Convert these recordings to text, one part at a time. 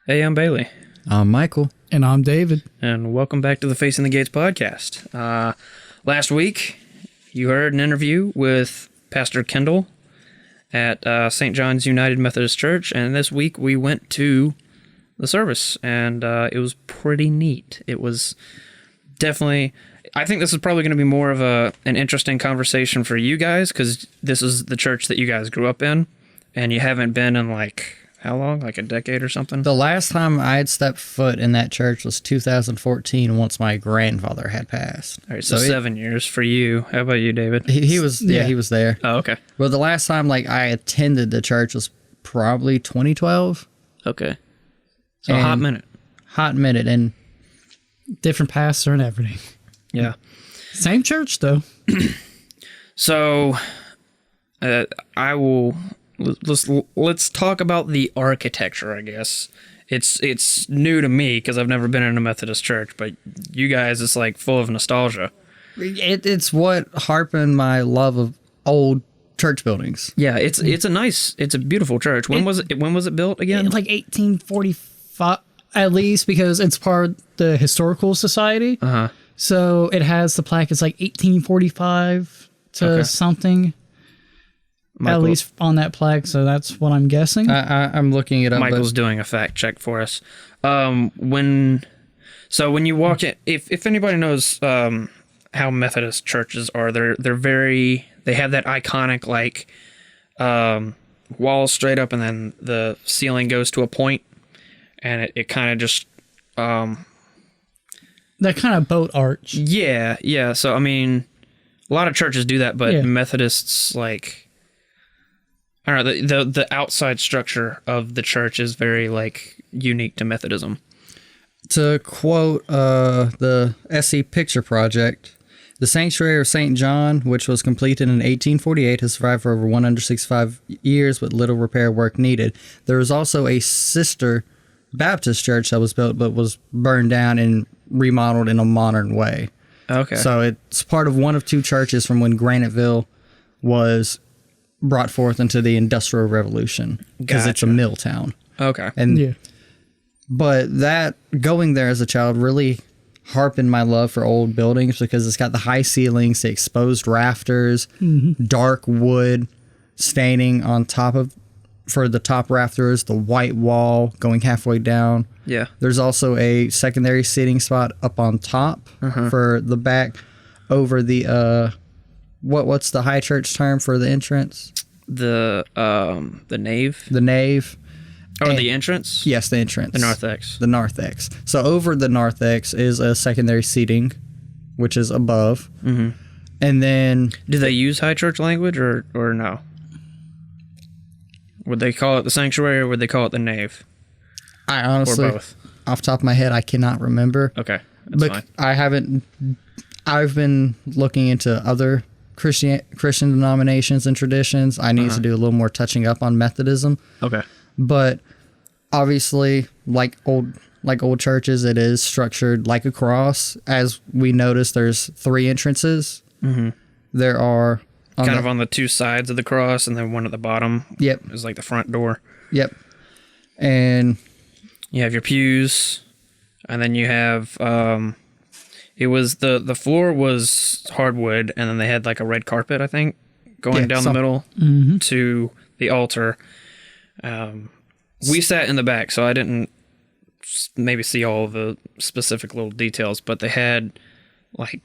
Hey, I'm Bailey. I'm Michael. And I'm David. And welcome back to the Facing the Gates podcast. Last week, you heard an interview with Pastor Kendell at St. John's United Methodist Church, and this week we went to the service, and it was pretty neat. It was definitely... I think this is probably going to be more of an interesting conversation for you guys, because this is the church that you guys grew up in, and you haven't been in, how long? Like a decade or something? The last time I had stepped foot in that church was 2014, once my grandfather had passed. All right, so 7 years for you. How about you, David? He was he was there. Oh, okay. Well, the last time I attended the church was probably 2012. Okay. So a hot minute. Hot minute, and Different pastor and everything. Yeah. Same church, though. So, let's talk about the architecture, I guess. It's new to me because I've never been in a Methodist church, but you guys, it's full of nostalgia. it's what harpened my love of old church buildings. Yeah, it's a beautiful church. When was it built again? Like 1845, at least, because it's part of the Historical Society. Uh-huh. So it has the plaque. It's 1845 to something. Michael, at least on that plaque, so that's what I'm guessing. I'm looking it up. Michael's doing a fact check for us. When you walk in, if anybody knows how Methodist churches are, they have that iconic wall straight up, and then the ceiling goes to a point, and it kind of just that kind of boat arch. Yeah. So I mean, a lot of churches do that, but Methodists I don't know, the outside structure of the church is very unique to Methodism. To quote the SE Picture Project, the Sanctuary of St. John, which was completed in 1848, has survived for over 165 years with little repair work needed. There was also a sister Baptist church that was built but was burned down and remodeled in a modern way. Okay. So it's part of one of two churches from when Graniteville was brought forth into the Industrial Revolution, because it's a mill town. Okay. But that, going there as a child, really harpened my love for old buildings, because it's got the high ceilings, the exposed rafters, dark wood staining on top for the top rafters, the white wall going halfway down. Yeah. There's also a secondary seating spot up on top for the back over the what's the high church term for the entrance? The nave. The nave. Or the entrance? Yes, the entrance. The narthex. The narthex. So over the narthex is a secondary seating, which is above. Mm-hmm. And then... Do they use high church language or no? Would they call it the sanctuary, or would they call it the nave? I honestly... Or both? Off the top of my head, I cannot remember. Okay, that's fine. I've been looking into other Christian denominations and traditions. I need to do a little more touching up on Methodism. Okay. But obviously, like old churches, it is structured like a cross. As we noticed, there's 3 entrances. Mm-hmm. There are... Kind of on the 2 sides of the cross, and then one at the bottom. Yep. Is the front door. Yep. And... You have your pews, and then you have... It was the floor was hardwood, and then they had a red carpet, I think, going down the middle to the altar. We sat in the back, so I didn't maybe see all the specific little details, but they had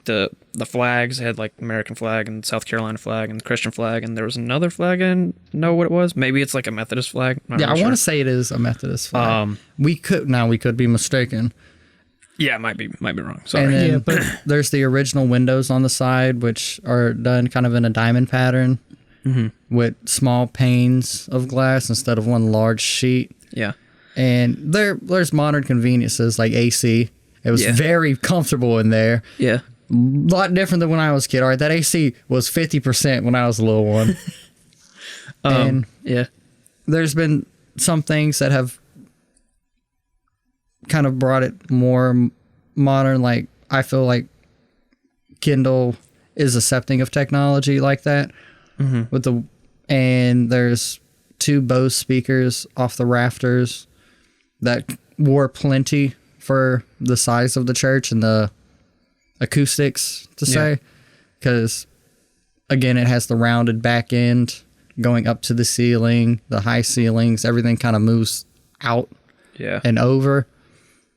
the flags. They had American flag and South Carolina flag and Christian flag, and there was another flag. I didn't know what it was. Maybe it's a Methodist flag. I want to say it is a Methodist flag. We could be mistaken. Yeah, might be wrong. Sorry. And then there's the original windows on the side, which are done kind of in a diamond pattern with small panes of glass instead of one large sheet. Yeah. And there's modern conveniences like AC. It was very comfortable in there. Yeah. A lot different than when I was a kid. All right, that AC was 50% when I was a little one. And there's been some things that have kind of brought it more modern. I feel like Kendell is accepting of technology like that. And there's 2 Bose speakers off the rafters that wore plenty for the size of the church and the acoustics, to say, because again, it has the rounded back end going up to the ceiling, the high ceilings, everything kind of moves out and over.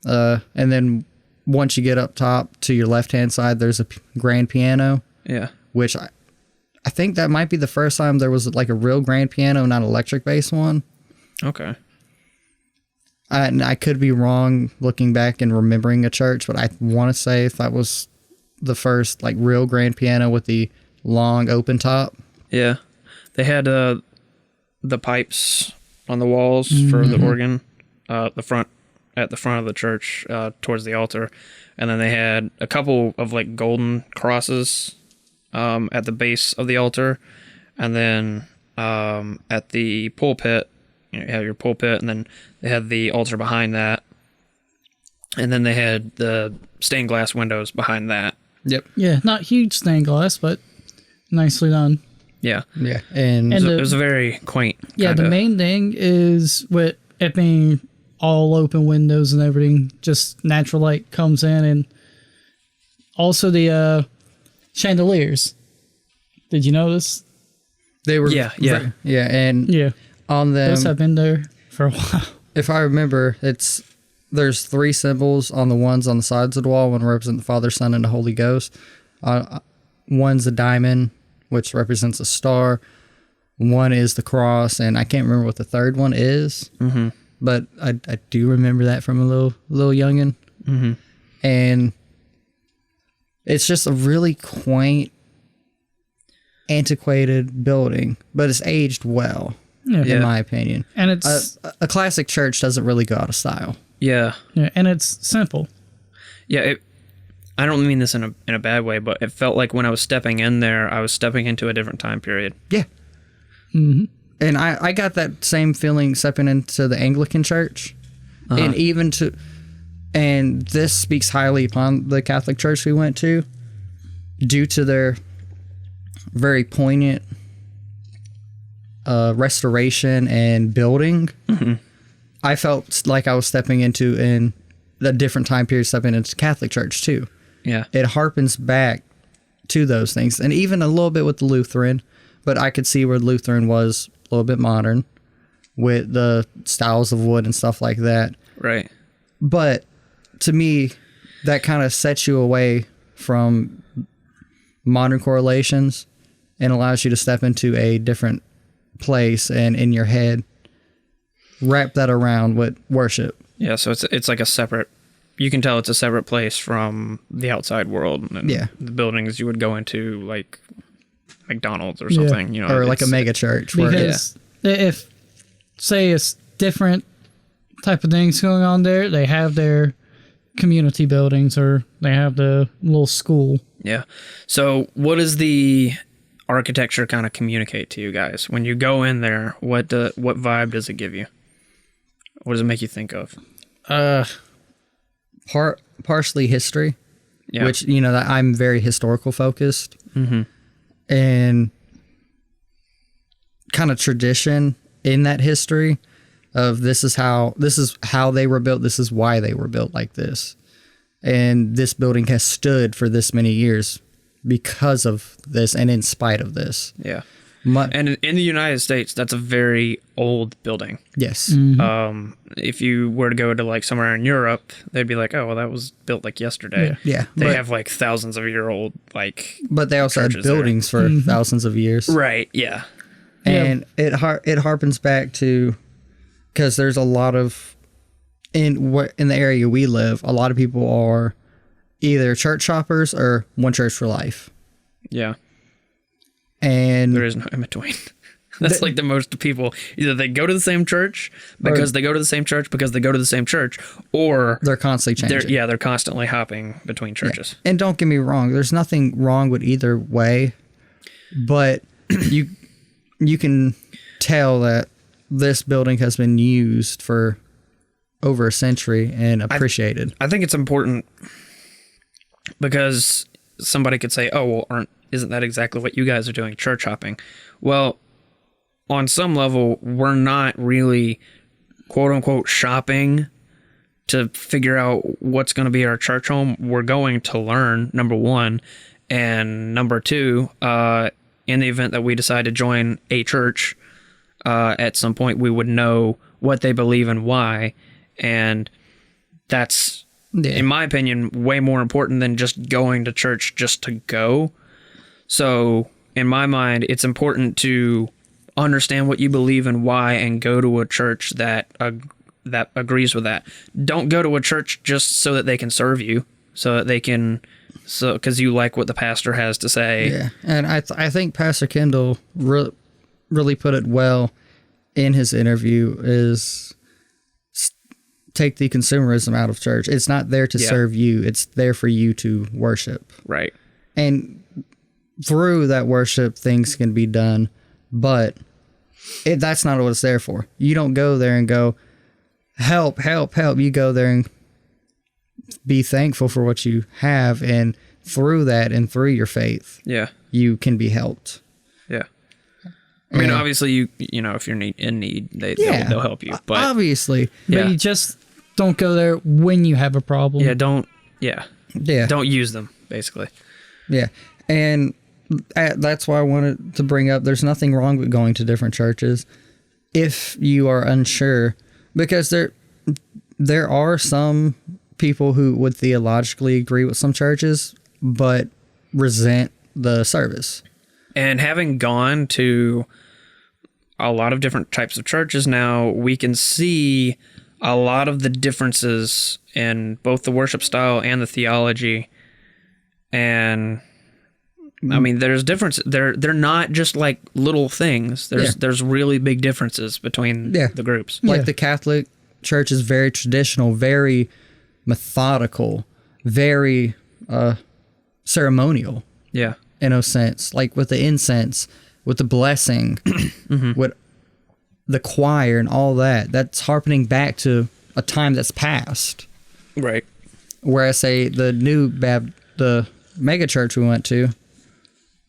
And then once you get up top to your left-hand side, there's a grand piano. Yeah. Which I think that might be the first time there was like a real grand piano, not an electric bass one. Okay. And I could be wrong looking back and remembering a church, but I want to say that was the first like real grand piano with the long open top. Yeah. They had the pipes on the walls for the organ, at the front of the church, towards the altar. And then they had a couple of like golden crosses at the base of the altar. And then at the pulpit, you have your pulpit, and then they had the altar behind that. And then they had the stained glass windows behind that. Yep. Yeah, not huge stained glass, but nicely done. Yeah. Yeah. And it was a very quaint. Yeah, the main thing is with it being all open windows and everything, just natural light comes in, and also the chandeliers. Did you notice? they were Yeah. and Yeah. on them, Those have been there for a while. if I remember, there's 3 symbols on the ones on the sides of the wall. One represents the Father, Son, and the Holy Ghost. One's a diamond, which represents a star. One is the cross, and I can't remember what the third one is. Mm-hmm. But I do remember that from a little youngin. Mm-hmm. And it's just a really quaint, antiquated building, but it's aged well, in my opinion. And it's a classic church doesn't really go out of style. Yeah. yeah, and it's simple. Yeah, I don't mean this in a bad way, but it felt like when I was stepping in there, I was stepping into a different time period. Yeah. Mm-hmm. And I got that same feeling stepping into the Anglican church. And and this speaks highly upon the Catholic church we went to due to their very poignant restoration and building. Mm-hmm. I felt like I was stepping into a different time period, stepping into Catholic church too. Yeah. It harpens back to those things, and even a little bit with the Lutheran, but I could see where Lutheran was a little bit modern with the styles of wood and stuff like that. Right. But to me, that kind of sets you away from modern correlations and allows you to step into a different place and in your head wrap that around with worship. Yeah, so it's like a separate, you can tell it's a separate place from the outside world and the buildings you would go into, like McDonald's or something, you know, or like a mega church. Because if, say, it's different type of things going on there, they have their community buildings or they have the little school. Yeah. So what does the architecture kind of communicate to you guys? When you go in there, what vibe does it give you? What does it make you think of? Partially history, which, you know, that I'm very historical focused. Mm-hmm. And kind of tradition in that history of this is how they were built. This is why they were built like this. And this building has stood for this many years because of this and in spite of this. Yeah. And in the United States, that's a very old building. Yes. Mm-hmm. If you were to go to like somewhere in Europe, they'd be like, "Oh, well, that was built like yesterday." Yeah. They have like thousands of year old like. But they also had buildings for thousands of years. Right. Yeah. And it harpens back to, because there's a lot of in the area we live, a lot of people are either church shoppers or one church for life. Yeah. And there is no in between. That's like the most people. Either they go to the same church because they go to the same church because they go to the same church, or they're constantly changing. They're constantly hopping between churches. Yeah. And don't get me wrong, there's nothing wrong with either way, but you can tell that this building has been used for over a century and appreciated. I think it's important because somebody could say, "Oh, well, isn't that exactly what you guys are doing, church hopping?" Well, on some level, we're not really, quote unquote, shopping to figure out what's going to be our church home. We're going to learn, number one, and number two, in the event that we decide to join a church, at some point we would know what they believe and why, and that's, in my opinion, way more important than just going to church just to go. So in my mind, it's important to understand what you believe and why, and go to a church that agrees with that. Don't go to a church just so that they can serve you, so that they can, because you like what the pastor has to say. Yeah, and I think Pastor Kendell really put it well in his interview, is take the consumerism out of church. It's not there to serve you. It's there for you to worship. Right. And through that worship, things can be done, but that's not what it's there for. You don't go there and go, help, help, help. You go there and be thankful for what you have, and through that and through your faith, you can be helped. Yeah. I mean, obviously, you know, if you're in need, they'll help you. But obviously, but you just don't go there when you have a problem. Yeah, don't use them, basically. Yeah, and that's why I wanted to bring up, there's nothing wrong with going to different churches if you are unsure, because there are some people who would theologically agree with some churches but resent the service. And having gone to a lot of different types of churches now, we can see a lot of the differences in both the worship style and the theology. And I mean, there's difference. They're not just like little things. There's really big differences between the groups. Like the Catholic Church is very traditional, very methodical, very ceremonial. Yeah. In a sense, like with the incense, with the blessing, with the choir and all that. That's harkening back to a time that's past. Right. Whereas, say, the mega church we went to,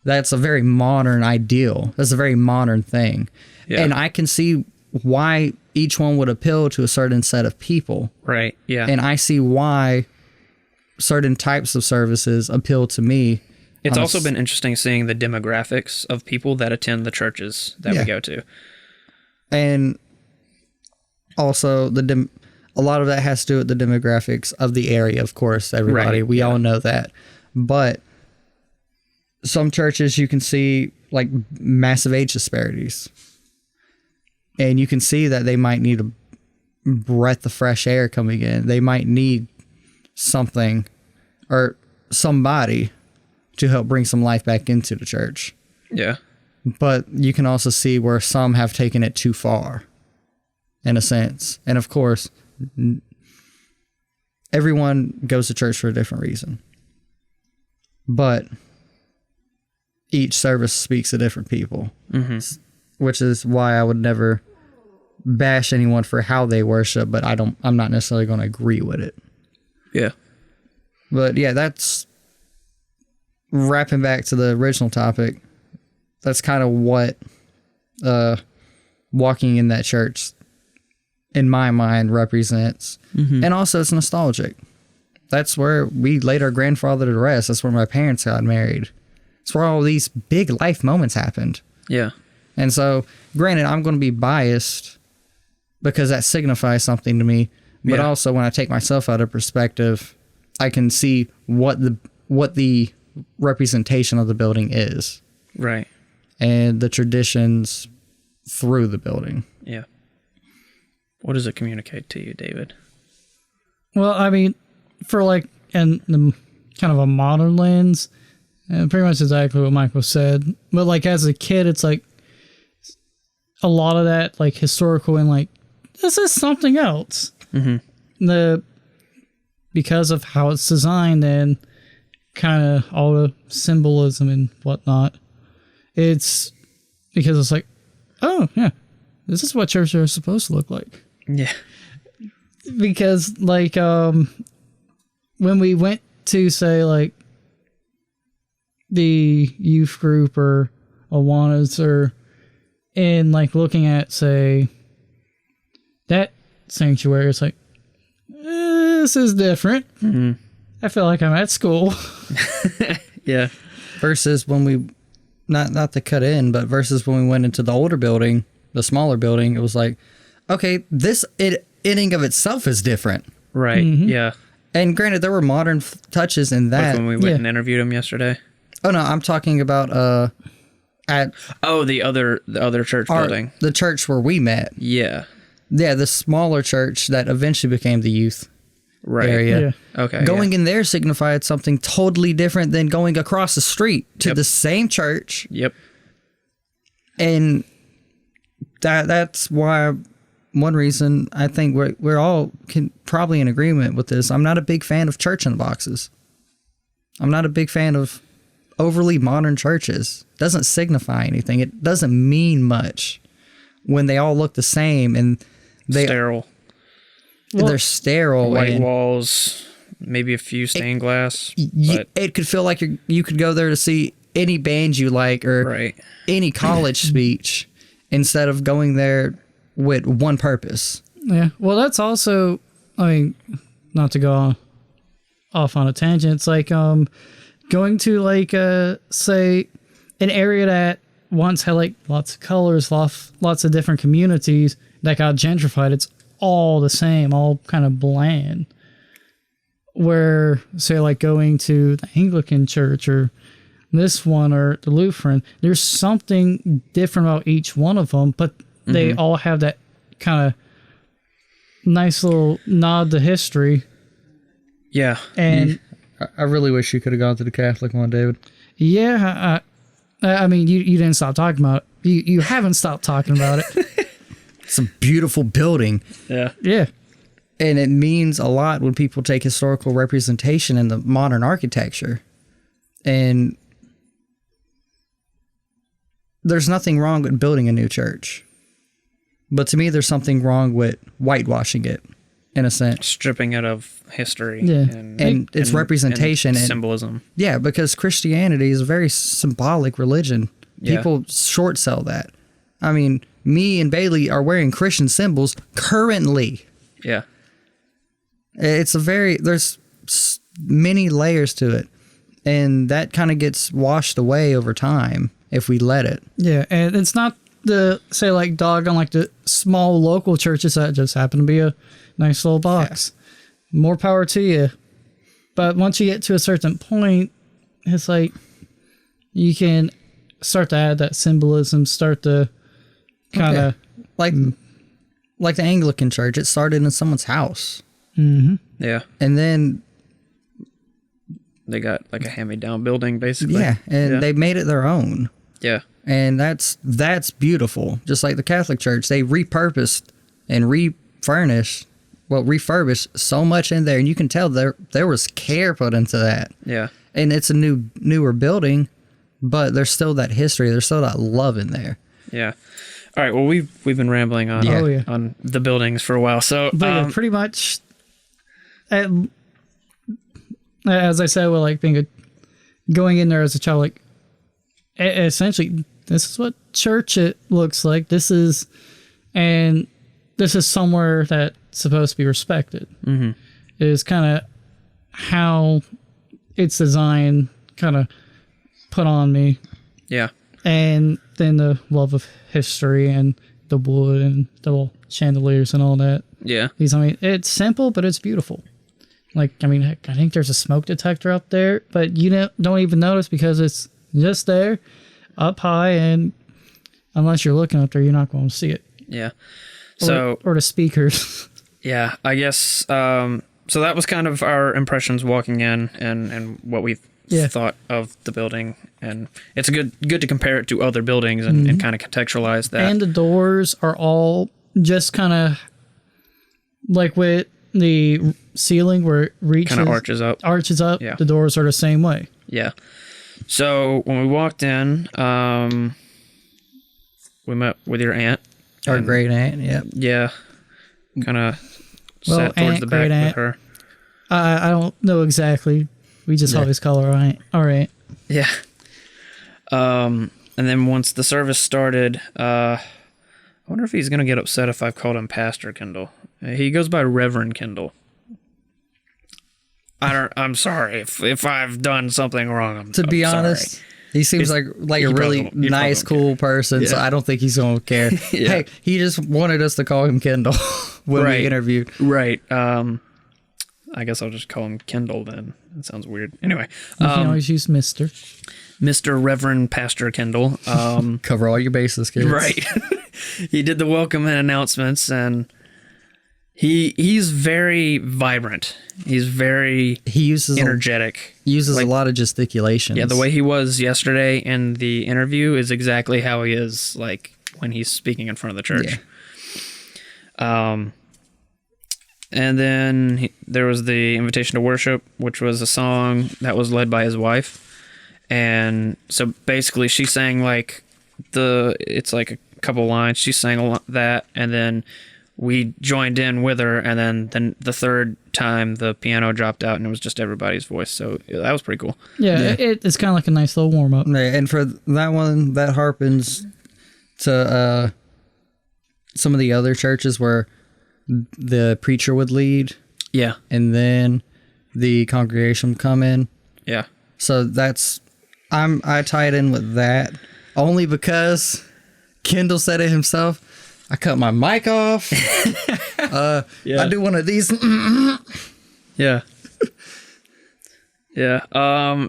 that's a very modern ideal. That's a very modern thing. Yeah. And I can see why each one would appeal to a certain set of people. Right, yeah. And I see why certain types of services appeal to me. It's also been interesting seeing the demographics of people that attend the churches that we go to. And also, a lot of that has to do with the demographics of the area, of course, everybody. We all know that. But some churches, you can see like massive age disparities. And you can see that they might need a breath of fresh air coming in. They might need something or somebody to help bring some life back into the church. Yeah. But you can also see where some have taken it too far, in a sense. And of course, everyone goes to church for a different reason. But each service speaks to different people, which is why I would never bash anyone for how they worship, but I'm not necessarily going to agree with it. Yeah. But yeah, that's wrapping back to the original topic. That's kind of what walking in that church, in my mind, represents. And also, it's nostalgic. That's where we laid our grandfather to rest. That's where my parents got married. It's where all these big life moments happened. Yeah. And so, granted, I'm going to be biased because that signifies something to me. But also, when I take myself out of perspective, I can see what the representation of the building is. Right. And the traditions through the building. Yeah. What does it communicate to you, David? Well, I mean, for like in the kind of a modern lens, and pretty much exactly what Michael said. But like as a kid, it's like a lot of that like historical and like this is something else. Because of how it's designed and kind of all the symbolism and whatnot. It's because it's like, oh yeah, this is what churches are supposed to look like. Yeah. Because like when we went to say like the youth group or Awanas or and like looking at say that sanctuary, it's like this is different. Mm-hmm. I feel like I'm at school. Yeah. Versus when we, not to cut in, but versus when we went into the older building, the smaller building, it was like, okay, it in of itself is different. Right. Mm-hmm. Yeah. And granted, there were modern touches in that. Like when we went and interviewed him yesterday. Oh no, I'm talking about the other church building, the church where we met. Yeah. Yeah, the smaller church that eventually became the youth area. Yeah. Okay. Going in there signified something totally different than going across the street to the same church. Yep. And that's why one reason I think we're all probably in agreement with this. I'm not a big fan of church in the boxes. I'm not a big fan of overly modern churches. It doesn't signify anything. It doesn't mean much when they all look the same and sterile. They're sterile. White walls, maybe a few stained glass. It could feel like you could go there to see any band you like or any college speech instead of going there with one purpose. Yeah. Well, that's also, I mean, not to go off on a tangent. It's like going to like say an area that once had like lots of colors, lots of different communities that got gentrified. It's all the same, all kind of bland. Where say like going to the Anglican church or this one or the Lutheran, there's something different about each one of them, but they all have that kind of nice little nod to history. Yeah. And I really wish you could have gone to the Catholic one, David. Yeah. I mean, you didn't stop talking about it. You haven't stopped talking about it. It's a beautiful building. Yeah. Yeah. And it means a lot when people take historical representation in the modern architecture. And there's nothing wrong with building a new church. But to me, there's something wrong with whitewashing it, in a sense. Stripping it of history. Yeah. And its representation. And symbolism. Yeah, because Christianity is a very symbolic religion. Yeah. People short sell that. I mean, me and Bailey are wearing Christian symbols currently. Yeah. There's many layers to it. And that kind of gets washed away over time if we let it. Yeah, and it's not the, say, like, dog on, like, the small local churches that just happen to be a nice little box. Yeah. More power to you. But once you get to a certain point, it's like you can start to add that symbolism, start to kind of... Like the Anglican church, it started in someone's house. Mm-hmm. Yeah. And then... They got, like, a hand-me-down building, basically. Yeah, and they made it their own. Yeah. And that's beautiful. Just like the Catholic Church, they repurposed and refurbished so much in there, and you can tell there was care put into that. Yeah. And it's a newer building, but there's still that history. There's still that love in there. Yeah. All right. Well, we've been rambling on on the buildings for a while, so but pretty much, as I said, with like being going in there as a child, like essentially, this is what church it looks like. This is somewhere that's supposed to be respected. Mm-hmm. Is kind of how it's designed, kind of put on me. Yeah. And then the love of history and the wood and the little chandeliers and all that. Yeah. It's simple, but it's beautiful. Like, I mean, I think there's a smoke detector up there, but you don't even notice because it's just there, up high, and unless you're looking up there, you're not going to see it. Yeah. Or the speakers. Yeah, I guess. So that was kind of our impressions walking in, and what we thought of the building, and it's good to compare it to other buildings and kind of contextualize that. And the doors are all just kind of like with the ceiling where it reaches, kind of arches up. Yeah. The doors are the same way. Yeah. So when we walked in, we met with your aunt. Our great aunt, yeah. Yeah. Kind of sat towards the back with her. I don't know exactly. We just always call her aunt. All right. Yeah. And then once the service started, I wonder if he's going to get upset if I've called him Pastor Kendell. He goes by Reverend Kendell. I'm sorry if I've done something wrong. To be I'm honest, sorry. he seems like a really nice, cool person, so I don't think he's going to care. Yeah. Hey, he just wanted us to call him Kendall when we interviewed. Right. I guess I'll just call him Kendall then. That sounds weird. Anyway. You can always use Mr. Mr. Reverend Pastor Kendall. Cover all your bases, kids. Right. He did the welcome and announcements, and he's very vibrant. He uses energetic. Uses a lot of gesticulations. Yeah, the way he was yesterday in the interview is exactly how he is like when he's speaking in front of the church. Yeah. And then there was the invitation to worship, which was a song that was led by his wife. And so basically she sang like it's like a couple lines. She sang that, and then we joined in with her, and then the third time the piano dropped out and it was just everybody's voice. So that was pretty cool. Yeah. It's kind of like a nice little warm up. And for that one, that harpens to some of the other churches where the preacher would lead. Yeah. And then the congregation would come in. Yeah. So I tied in with that only because Kendall said it himself. I cut my mic off. I do one of these. Yeah. Yeah.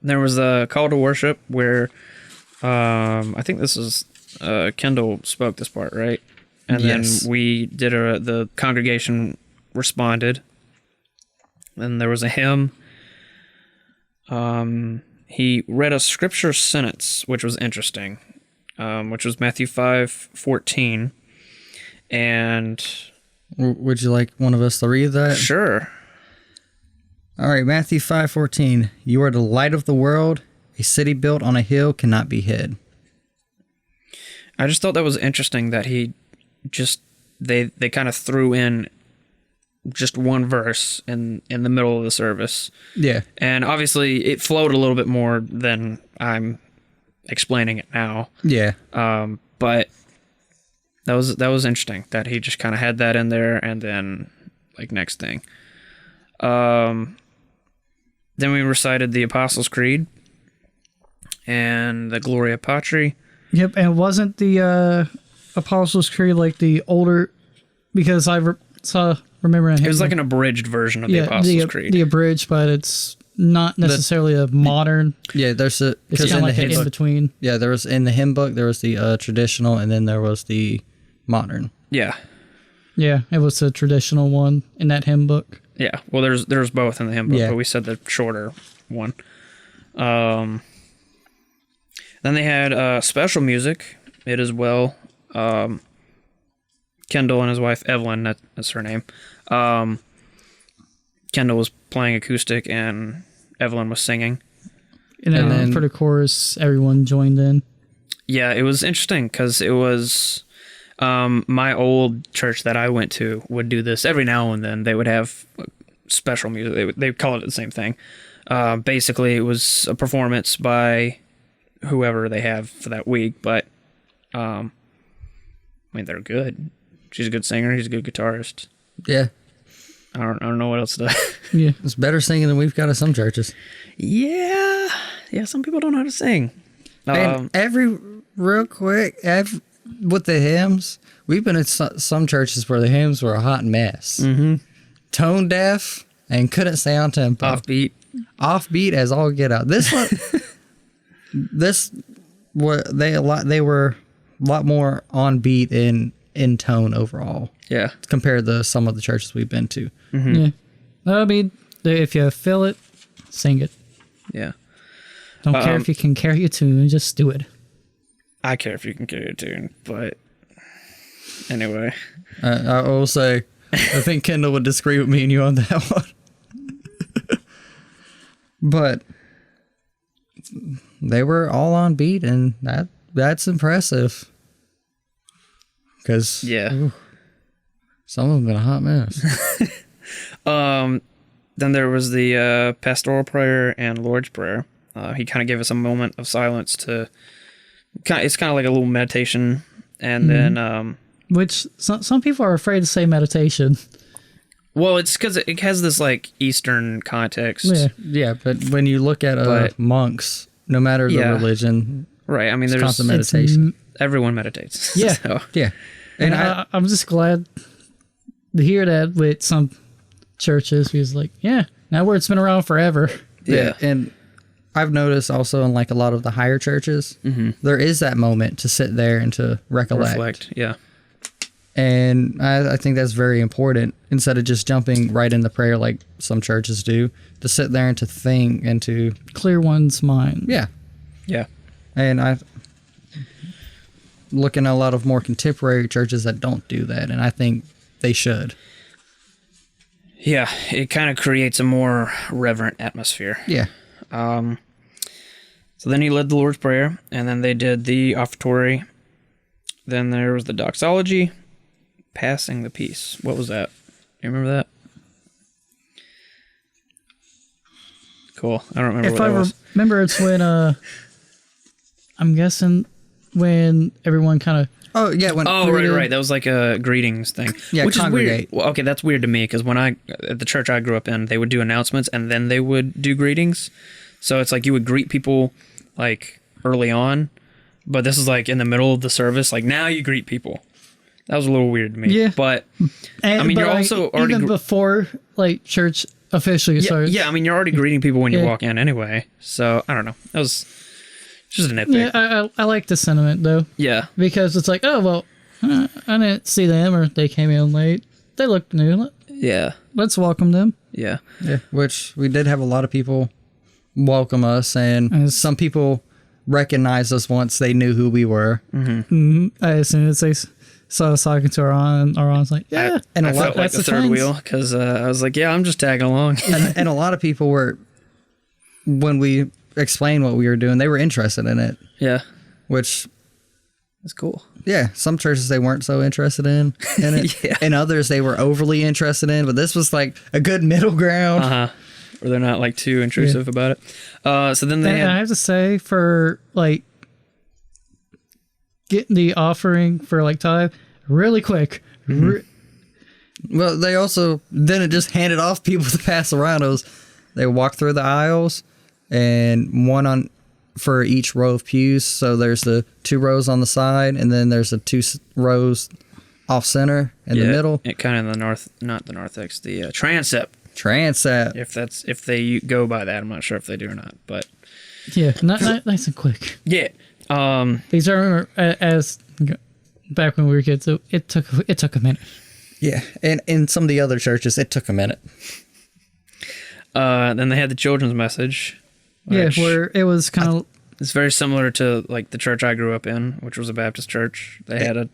There was a call to worship where I think this is Kendall spoke this part, right? And then we did the congregation responded. And there was a hymn. He read a scripture sentence, which was interesting, which was Matthew 5:14. And would you like one of us to read that? Sure. All right, Matthew 5:14. You are the light of the world. A city built on a hill cannot be hid. I just thought that was interesting that he just they kind of threw in just one verse in the middle of the service. Yeah. And obviously it flowed a little bit more than I'm explaining it now. Yeah. But that was interesting that he just kind of had that in there, and then like next thing. Then we recited the Apostles' Creed and the Gloria Patri. Yep, and wasn't the Apostles' Creed like the older, because I remember it was like an abridged version of the Apostles' Creed. The abridged, but it's not necessarily a modern. Yeah, it's kind of like an in between. Yeah, there was in the hymn book there was the traditional, and then there was the modern. Yeah. Yeah, it was the traditional one in that hymn book. Yeah, well, there's both in the hymn book, but we said the shorter one. Then they had special music. It as well. Kendall and his wife Evelyn, that's her name. Kendall was playing acoustic and Evelyn was singing. And then for the chorus, everyone joined in. Yeah, it was interesting because it was my old church that I went to would do this every now and then. They would have special music. They would call it the same thing. Basically, it was a performance by whoever they have for that week, but I mean, they're good. She's a good singer. He's a good guitarist. Yeah. I don't know what else to. Yeah, it's better singing than we've got at some churches. Yeah. Some people don't know how to sing. And real quick, with the hymns, we've been at some churches where the hymns were a hot mess. Mm-hmm. Tone deaf and couldn't stay on tempo. Offbeat as all get out. This one, they were a lot more on beat in tone overall. Yeah, compared to some of the churches we've been to. Mm-hmm. Yeah, I mean, if you feel it, sing it. Yeah, don't care if you can carry a tune, just do it. I care if you can carry a tune, but anyway, I will say, I think Kendall would disagree with me and you on that one. But they were all on beat, and that's impressive. Because some of them been a hot mess. Then there was the pastoral prayer and Lord's Prayer. He kind of gave us a moment of silence to. It's kind of like a little meditation, and then which some people are afraid to say meditation. Well, it's because it has this like Eastern context. Yeah. Yeah, but when you look at But- monks, no matter the religion, Right. I mean, it's there's constant meditation. everyone meditates. Yeah. So, Yeah, And I'm just glad to hear that with some churches. Because like, yeah, now where it's been around forever. yeah. and I've noticed also in like a lot of the higher churches, there is that moment to sit there and to recollect. Reflect. Yeah. And I think that's very important instead of just jumping right into prayer like some churches do, to sit there and to think and to, Clear one's mind. yeah. Yeah. And I looking at a lot of more contemporary churches that don't do that, and I think they should. Yeah. It kind of creates a more reverent atmosphere. Yeah. So then he led the Lord's Prayer, and then they did the offertory. Then there was the Doxology, passing the peace. What was that? You remember that? Cool. I don't remember If what I that was. remember, it's when I'm guessing when everyone kind of Oh yeah. When Oh, right. That was like a greetings thing. Yeah, which is weird. congregate. Well, okay, that's weird to me because when at the church I grew up in, they would do announcements and then they would do greetings. So it's like you would greet people like early on, but this is like in the middle of the service. Like now you greet people. That was a little weird to me. Yeah. But And, I mean, but, you're like, also already even before like church officially starts. yeah. I mean, you're already greeting people when you Yeah. walk in anyway. So I don't know. That was just a nitpick. Yeah, I like the sentiment though, Yeah. because it's like, oh well, I didn't see them or they came in late. They look new. Yeah. Let's welcome them. Yeah. Yeah, which we did have a lot of people welcome us, and As- some people recognized us once they knew who we were. As soon as they saw us talking to our aunt's like, yeah, And I a lot, felt like that's the the third friends. wheel because I was like, yeah, I'm just tagging along. and a lot of people were, when we explained what we were doing, they were interested in it. Yeah. Which, That's cool. yeah, some churches they weren't so interested in it, Yeah. and others they were overly interested in. But this was like a good middle ground. Uh-huh. Or they're not like too intrusive about it. So then they And I had have to say, for like getting the offering for like tithe really quick. Well, they also didn't just hand it off people to pass around. It was, they walked through the aisles, and one on for each row of pews. So there's the 2 rows on the side, and then there's the 2 rows off center in the middle. It kind of not the narthex, the transept. Transept. If they go by that, I'm not sure if they do or not, but Yeah, not nice and quick. yeah. These are as back when we were kids. So it took a minute. Yeah, and in some of the other churches, it took a minute. Then they had the children's message. which Where it was kind of it's very similar to like the church I grew up in, which was a Baptist church. They had had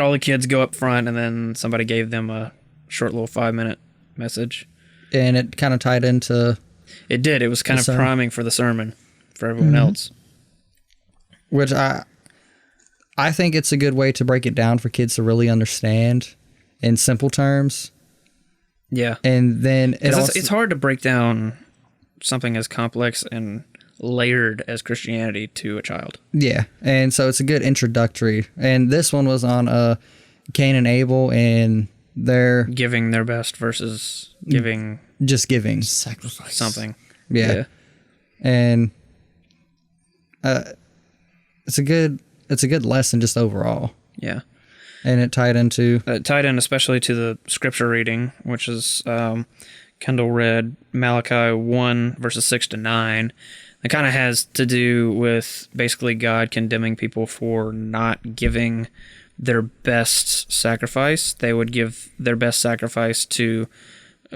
all the kids go up front, and then somebody gave them a short little 5-minute message. And it kind of tied into, It did. It was kind The of sermon. priming for the sermon for everyone else. which I think it's a good way to break it down for kids to really understand in simple terms. Yeah. And then it also, It's hard to break down something as complex and layered as Christianity to a child. yeah, and so it's a good introductory. And this one was on Cain and Abel, and they're Giving their best versus giving just giving. sacrifice. something. Yeah. And it's a good lesson just overall. Yeah. And it tied into, Tied in especially to the scripture reading, which is Kendell read Malachi 1 verses 6 to 9. It kind of has to do with basically God condemning people for not giving their best sacrifice. They would give their best sacrifice to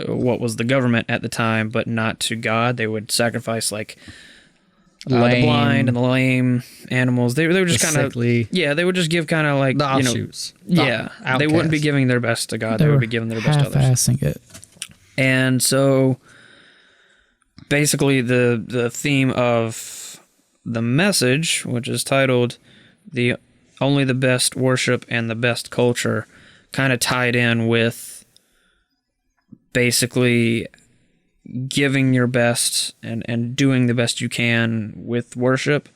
what was the government at the time, but not to God. They would sacrifice like the Lame. blind and the lame animals. They would just the kind of sickly, they would just give kind of like the you know, offshoots. yeah, they wouldn't be outcasts. giving their best to God. They would be giving their best to others. half-assing it. And so basically the theme of the message, which is titled "The Only the Best Worship and the Best Culture," kind of tied in with basically giving your best and doing the best you can with worship.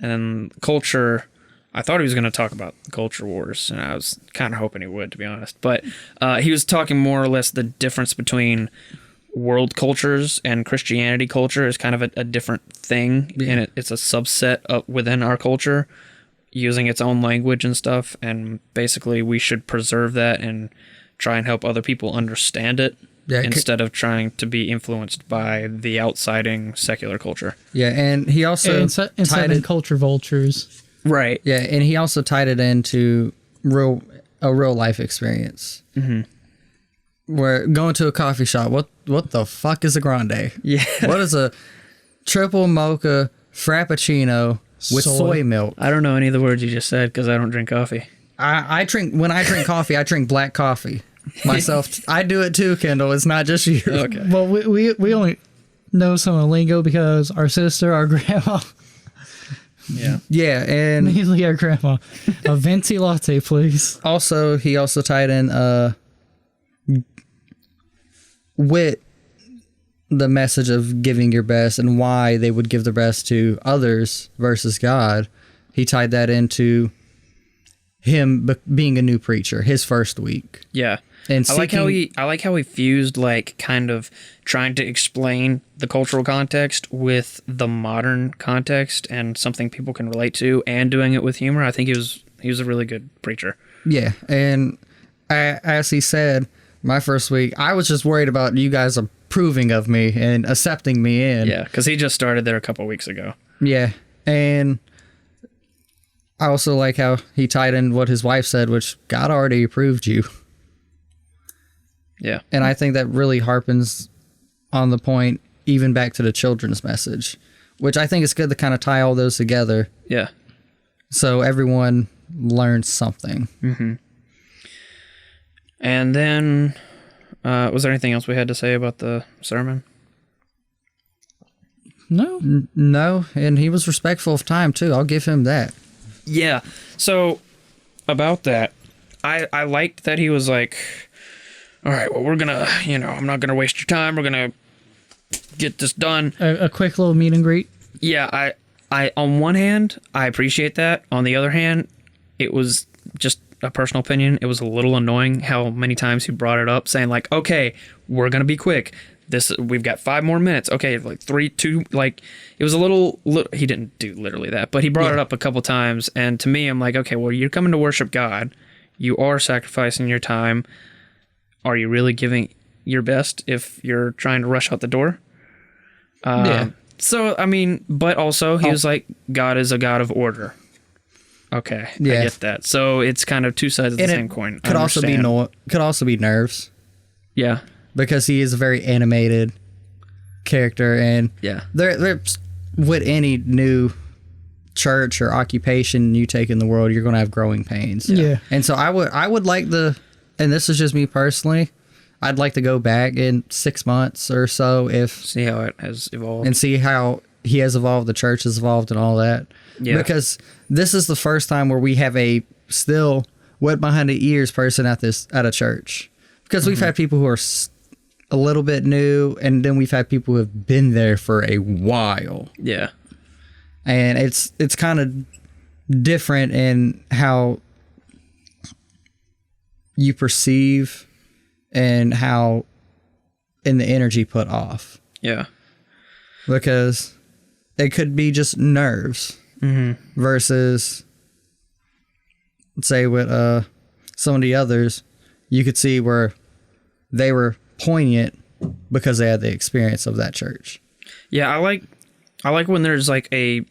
And culture I thought he was going to talk about culture wars, and I was kind of hoping he would, to be honest. But he was talking more or less the difference between world cultures and Christianity culture is kind of a different thing, and it's a subset within our culture, using its own language and stuff. And basically, we should preserve that and try and help other people understand it. Yeah, instead of trying to be influenced by the outsiding secular culture. Yeah, and he also instead of culture vultures. Right. Yeah, and he also tied it into a real life experience. Mm-hmm. Where going to a coffee shop, what the fuck is a grande? Yeah. What is a triple mocha frappuccino with soy milk? I don't know any of the words you just said because I don't drink coffee. When I drink coffee, I drink black coffee. Myself, I do it too, Kendall. It's not just you. Okay. Well, we only know some of the lingo because our sister, our grandma. Yeah, and mainly our grandma. A venti latte, please. Also, he also tied in with the message of giving your best and why they would give their best to others versus God. He tied that into him being a new preacher, his first week. Yeah. And I like how he fused like kind of trying to explain the cultural context with the modern context and something people can relate to, and doing it with humor. I think he was a really good preacher. Yeah, and as he said, my first week, I was just worried about you guys approving of me and accepting me in. Yeah, because he just started there a couple weeks ago. Yeah, and I also like how he tied in what his wife said, which God already approved you. Yeah. And I think that really harpens on the point, even back to the children's message, which I think is good to kind of tie all those together. Yeah. So everyone learns something. Mm-hmm. And then, was there anything else we had to say about the sermon? No. No, and he was respectful of time, too. I'll give him that. Yeah. So, about that, I liked that he was like, all right, well, we're going to, I'm not going to waste your time. We're going to get this done. A quick little meet and greet. Yeah, I on one hand, I appreciate that. On the other hand, it was just a personal opinion. It was a little annoying how many times he brought it up, saying like, okay, we're going to be quick. We've got 5 more minutes. Okay, like 3, 2, like it was a little he didn't do literally that, but he brought it up a couple times. And to me, I'm like, okay, well, you're coming to worship God. You are sacrificing your time. Are you really giving your best if you're trying to rush out the door? Yeah. So, I mean, but also he was like, God is a God of order. Okay, yeah. I get that. So it's kind of two sides of the same coin. Could also be nerves. Yeah. Because he is a very animated character, and there with any new church or occupation you take in the world, you're going to have growing pains. Yeah. And so I would like and this is just me personally, I'd like to go back in 6 months or so see how it has evolved. And see how he has evolved, the church has evolved and all that. Yeah. Because this is the first time where we have a still wet behind the ears person at a church. Because we've had people who are a little bit new, and then we've had people who have been there for a while. Yeah. And it's kind of different in how you perceive and how in the energy put off. Yeah. Because it could be just nerves versus, let's say with some of the others, you could see where they were poignant because they had the experience of that church. Yeah, I like when there's like a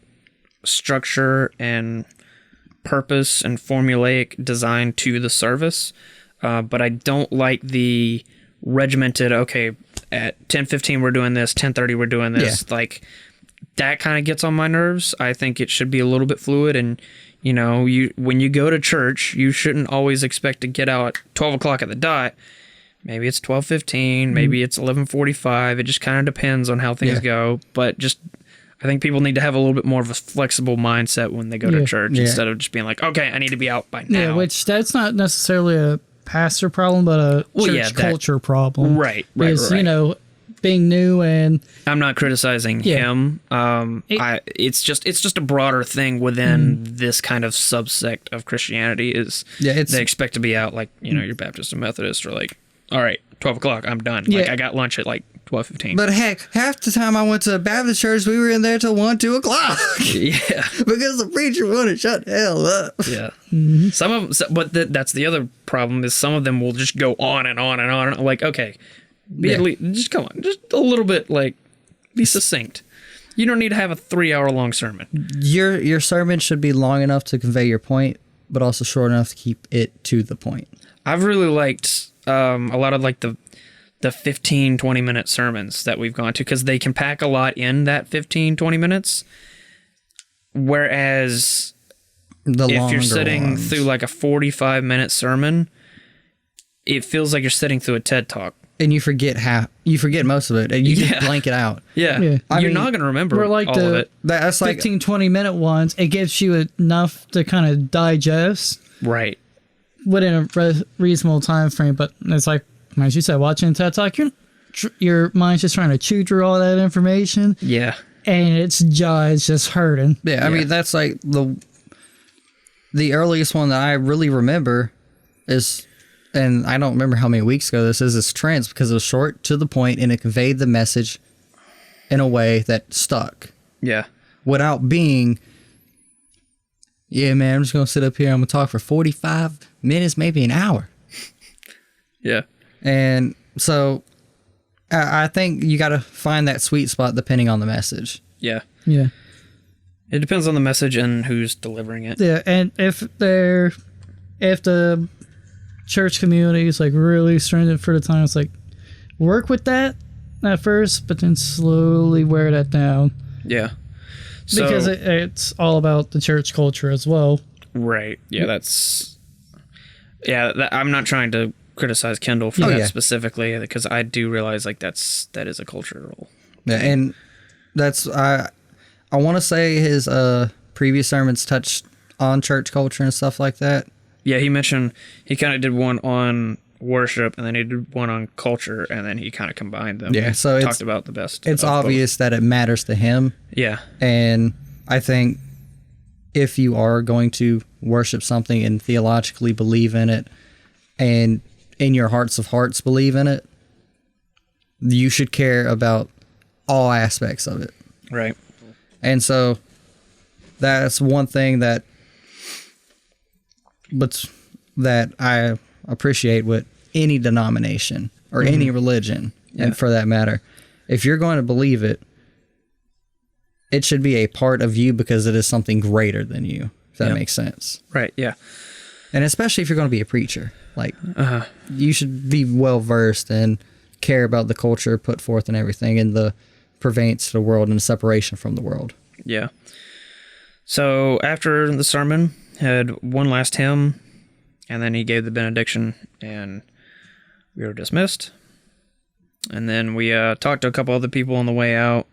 structure and purpose and formulaic design to the service, but I don't like the regimented, okay, at 10:15 we're doing this, 10:30 we're doing this. Yeah. Like, that kind of gets on my nerves. I think it should be a little bit fluid, and when you go to church, you shouldn't always expect to get out at 12 o'clock at the dot. Maybe it's 12:15, maybe it's 11:45. It just kind of depends on how things go. But I think people need to have a little bit more of a flexible mindset when they go to church instead of just being like, okay, I need to be out by now. Yeah, which that's not necessarily a pastor problem, but a church culture problem. Right. Because, being new, and I'm not criticizing him. It's just a broader thing within this kind of subsect of Christianity. They expect to be out like you're Baptist and Methodist, or like, all right, 12 o'clock, I'm done. Like I got lunch at like 12:15. But heck, half the time I went to a Baptist church, we were in there till 1, 2 o'clock. Yeah, because the preacher wanted to shut the hell up. Yeah, some of them, but that's the other problem is some of them will just go on and on and on. Like, okay, just come on, just a little bit, like, be succinct. You don't need to have a 3-hour long sermon. Your sermon should be long enough to convey your point, but also short enough to keep it to the point. I've really liked a lot of like the 15-20 minute sermons that we've gone to, because they can pack a lot in that 15-20 minutes, whereas if you're sitting through like a 45-minute sermon, it feels like you're sitting through a TED Talk. And you forget most of it, and you just blank it out. Yeah. You're not going to remember like all of it. That's like 15-20 minute ones. It gives you enough to kind of digest. Right. Within a reasonable time frame, but it's like, as you said, watching TED Talk, your mind's just trying to chew through all that information. Yeah. And its jaw is just hurting. Yeah, I mean, that's like the earliest one that I really remember is, and I don't remember how many weeks ago this is Trends, because it was short, to the point, and it conveyed the message in a way that stuck. Yeah. Without being, yeah, man, I'm just going to sit up here, I'm going to talk for 45 minutes, maybe an hour. Yeah. And so I think you got to find that sweet spot depending on the message. Yeah. Yeah. It depends on the message and who's delivering it. Yeah, and if the church community is like really stringent for the time, it's like work with that at first, but then slowly wear that down. Yeah. Because it's all about the church culture as well. Right. Yeah, I'm not trying to criticize Kendell for that specifically, because I do realize like that is a cultural thing. And that's I want to say his previous sermons touched on church culture and stuff like that. Yeah, he mentioned he kind of did one on worship, and then he did one on culture, and then he kind of combined them. Yeah, so talked about the best. It's obvious that it matters to him. Yeah, and I think if you are going to worship something and theologically believe in it, and in your hearts of hearts believe in it, you should care about all aspects of it. Right. And so that's one thing that I appreciate with any denomination or any religion, and for that matter. If you're going to believe it, it should be a part of you because it is something greater than you, if that makes sense. Right, yeah. And especially if you're going to be a preacher. Like, you should be well-versed and care about the culture put forth and everything, and the purveyance to the world and the separation from the world. Yeah. So after the sermon, had one last hymn, and then he gave the benediction, and we were dismissed. And then we talked to a couple other people on the way out.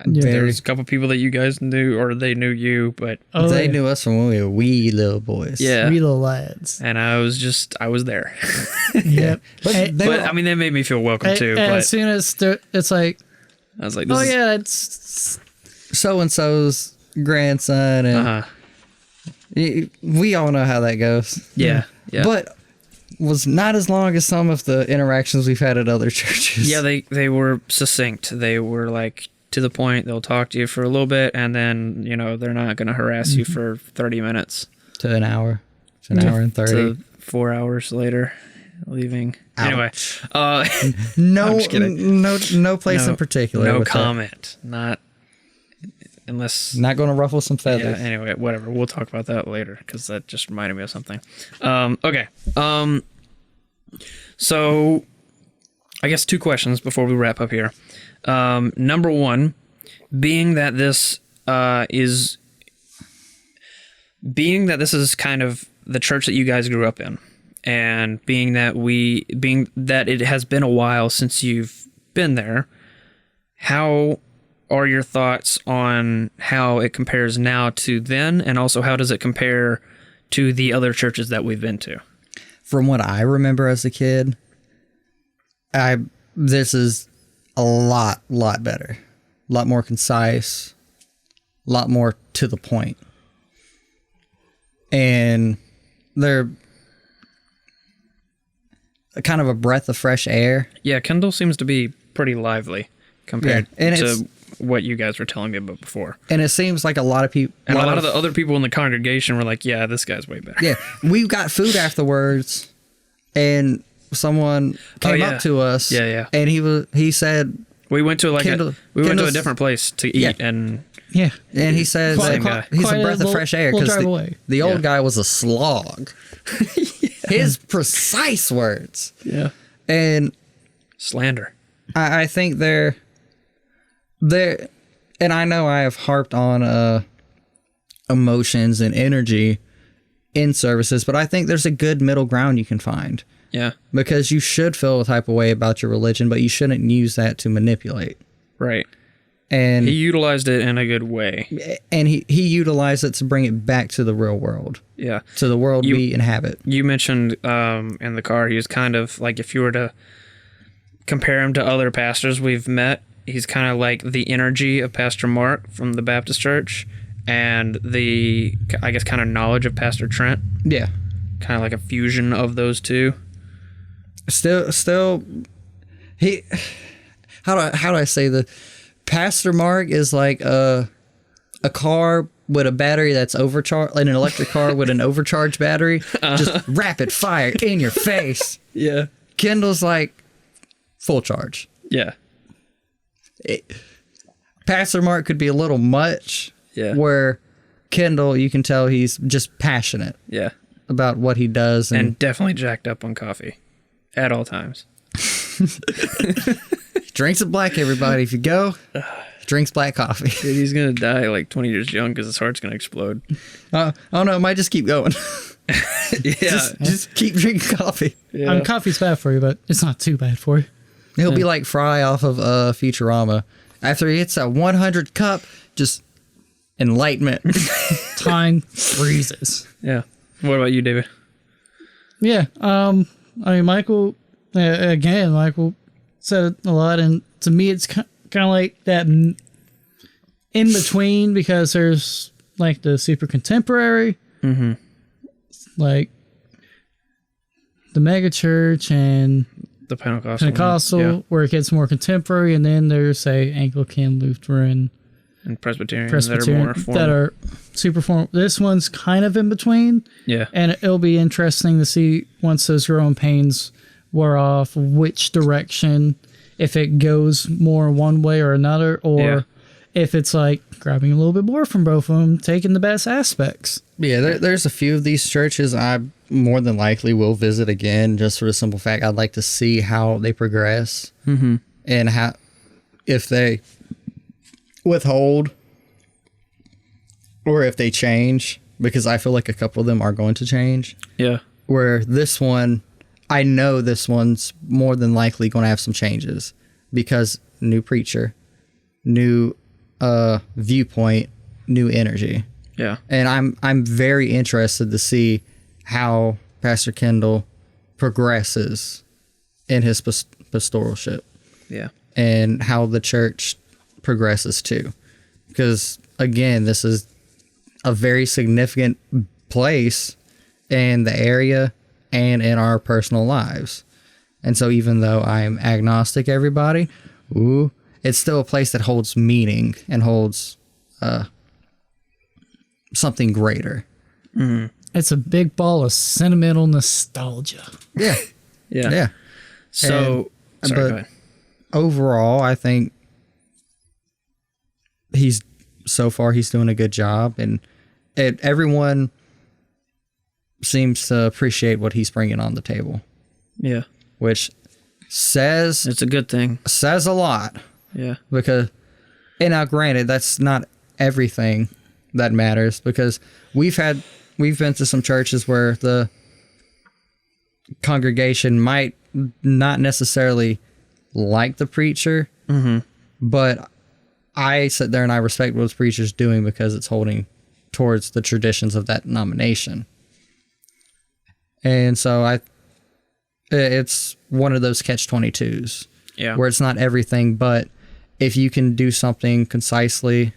There's a couple people that you guys knew, or they knew you, but they knew us from when we were wee little boys. Yeah. Wee little lads. And I was there. Yep. But I mean, they made me feel welcome too. But as soon as it's like, I was like, it's so-and-so's grandson, and we all know how that goes. Yeah. But was not as long as some of the interactions we've had at other churches. Yeah, they were succinct. They were like to the point. They'll talk to you for a little bit, and then they're not going to harass you for 30 minutes to an hour, to an hour and 30, to 4 hours later, leaving. Ouch. Anyway, no place in particular. No comment. Not unless not going to ruffle some feathers. Yeah. Anyway, whatever. We'll talk about that later because that just reminded me of something. Okay. So I guess 2 questions before we wrap up here. Number 1, being that this is kind of the church that you guys grew up in, and being that it has been a while since you've been there, how are your thoughts on how it compares now to then, and also how does it compare to the other churches that we've been to? From what I remember as a kid, this is a lot better, a lot more concise, a lot more to the point. And they're kind of a breath of fresh air. Yeah, Kendell seems to be pretty lively compared to what you guys were telling me about before. And it seems like a lot of people... And a lot of the other people in the congregation were like, yeah, this guy's way better. Yeah, we got food afterwards, and someone came up to us. Yeah. And he said... We went to a different place to eat, and... Yeah. And he said he's a breath of fresh air, because the old guy was a slog. His precise words. Yeah. And... slander. I think they're... And I know I have harped on emotions and energy in services, but I think there's a good middle ground you can find. Yeah. Because you should feel a type of way about your religion, but you shouldn't use that to manipulate. Right. And he utilized it in a good way. And he utilized it to bring it back to the real world. Yeah. To the world we inhabit. You mentioned in the car, he was kind of like, if you were to compare him to other pastors we've met, he's kind of like the energy of Pastor Mark from the Baptist Church and the, I guess, kind of knowledge of Pastor Trent. Yeah. Kind of like a fusion of those two. Still, he, how do I say that? Pastor Mark is like a car with a battery that's overcharged, like an electric car with an overcharged battery, just rapid fire in your face. Yeah. Kendall's like full charge. Yeah. Pastor Mark could be a little much. Yeah. Where Kendell, you can tell he's just passionate. Yeah. About what he does. And definitely jacked up on coffee at all times. Drinks it black, everybody. If you go, drinks black coffee. Dude, he's going to die like 20 years young because his heart's going to explode. Oh no, it might just keep going. just keep drinking coffee. Yeah. I mean, coffee's bad for you, but it's not too bad for you. He'll be like Fry off of Futurama. After he hits that 100 cup, just enlightenment. Time freezes. Yeah. What about you, David? Yeah. I mean, Michael said a lot, and to me, it's kind of like that in between, because there's like the super contemporary, like the mega church and the Pentecostal, where it gets more contemporary, and then there's, say, Anglican, Lutheran, and Presbyterian that are more formal. That are super formal. This one's kind of in between. Yeah. And it'll be interesting to see, once those growing pains wear off, which direction, if it goes more one way or another, or if it's like grabbing a little bit more from both of them, taking the best aspects. Yeah, there's a few of these churches I more than likely will visit again, just for the simple fact I'd like to see how they progress, and how, if they withhold or if they change, because I feel like a couple of them are going to change. Yeah. Where this one, I know this one's more than likely going to have some changes, because new preacher, new viewpoint, new energy. Yeah. And I'm very interested to see how Pastor Kendell progresses in his pastoralship. Yeah. And how the church progresses too. Because, again, this is a very significant place in the area and in our personal lives. And so even though I'm agnostic, everybody, it's still a place that holds meaning and holds something greater. Mm-hmm. It's a big ball of sentimental nostalgia. Yeah. Yeah. So, go ahead. Overall, I think he's doing a good job, and everyone seems to appreciate what he's bringing on the table. Yeah. Which says... it's a good thing. Says a lot. Yeah. Because, and now granted, that's not everything that matters, because we've been to some churches where the congregation might not necessarily like the preacher, but I sit there and I respect what the preacher's doing because it's holding towards the traditions of that denomination. And so it's one of those catch-22s. Yeah. where it's not everything, but if you can do something concisely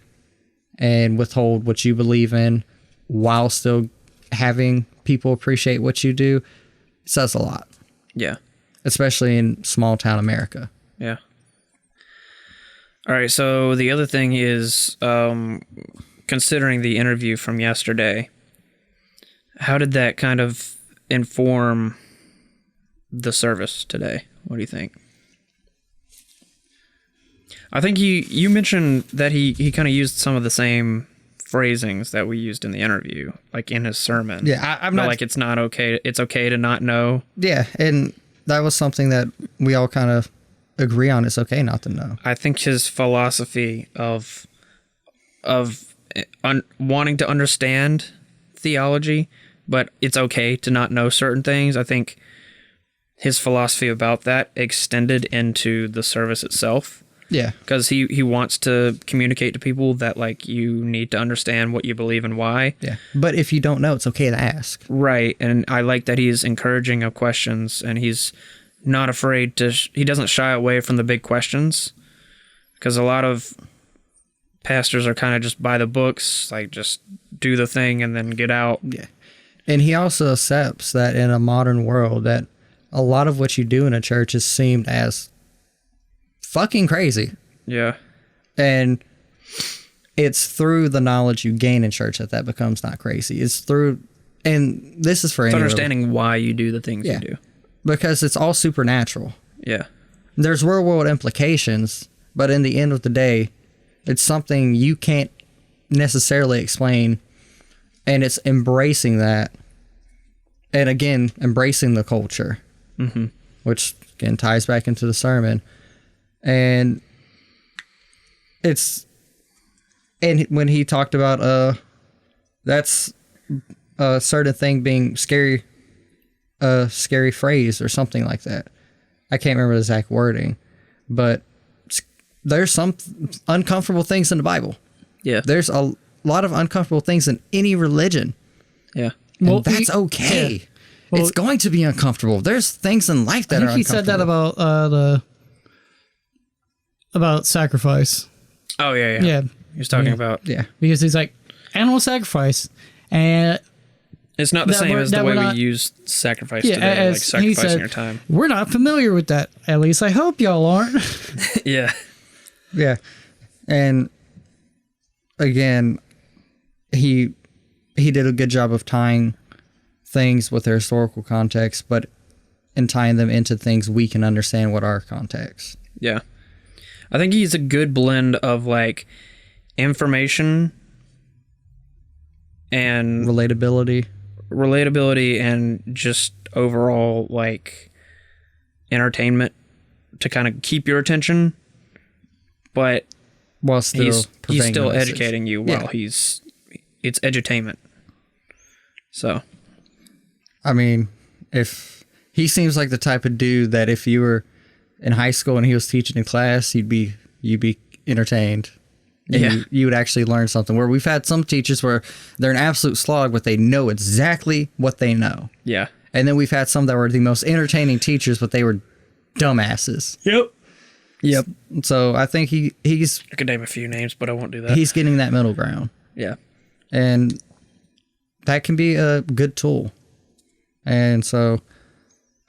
and withhold what you believe in while still having people appreciate what you do, it says a lot. Yeah. Especially in small town America. Yeah. All right, so the other thing is, considering the interview from yesterday, how did that kind of inform the service today? What do you think? I think you mentioned that he kind of used some of the same phrasings that we used in the interview, like in his sermon. Yeah, I'm not like it's not okay. It's okay to not know. Yeah, and that was something that we all kind of agree on. It's okay not to know. I think his philosophy of wanting to understand theology, but it's okay to not know certain things. I think his philosophy about that extended into the service itself. Yeah. Because he wants to communicate to people that, like, you need to understand what you believe and why. Yeah. But if you don't know, it's okay to ask. Right. And I like that he's encouraging of questions, and he's not afraid to... he doesn't shy away from the big questions. Because a lot of pastors are kind of just by the books, like, just do the thing and then get out. Yeah. And he also accepts that in a modern world that a lot of what you do in a church is seen as fucking crazy. Yeah. And it's through the knowledge you gain in church that becomes not crazy. It's through, and this is for It's any understanding why you do the things Yeah. you do. Because it's all supernatural. Yeah. There's real world implications, but in the end of the day, it's something you can't necessarily explain, and it's embracing that. And again, embracing the culture, which again ties back into the sermon. And when he talked about that's a certain thing being scary, a scary phrase or something like that. I can't remember the exact wording, but there's some uncomfortable things in the Bible. Yeah. There's a lot of uncomfortable things in any religion. Yeah. And Well, that's okay. yeah. Well, it's going to be uncomfortable. There's things in life that I are think he said that uncomfortable. about sacrifice. Oh, yeah, yeah. Yeah. He was talking about... Yeah. Because he's like, animal sacrifice. And It's not the That same we're- as the that way we're we not- use sacrifice yeah, today, like as he sacrificing said, your time. we're not familiar with that. At least I hope y'all aren't. Yeah. Yeah. And again, he did a good job of tying things with their historical context, but in tying them into things we can understand what our context. Yeah. I think he's a good blend of, like, information and Relatability. and just overall, like, entertainment to kind of keep your attention, but While still he's conveying still the message. educating you while it's edutainment. So, I mean, if he seems like the type of dude that if you were in high school and he was teaching in class, you'd be entertained. And yeah. you would actually learn something. Where we've had some teachers where they're an absolute slog, but they know exactly what they know. Yeah. And then we've had some that were the most entertaining teachers, but they were dumbasses. Yep. So I think he's I could name a few names, but I won't do that. he's getting that middle ground. Yeah. And that can be a good tool. And so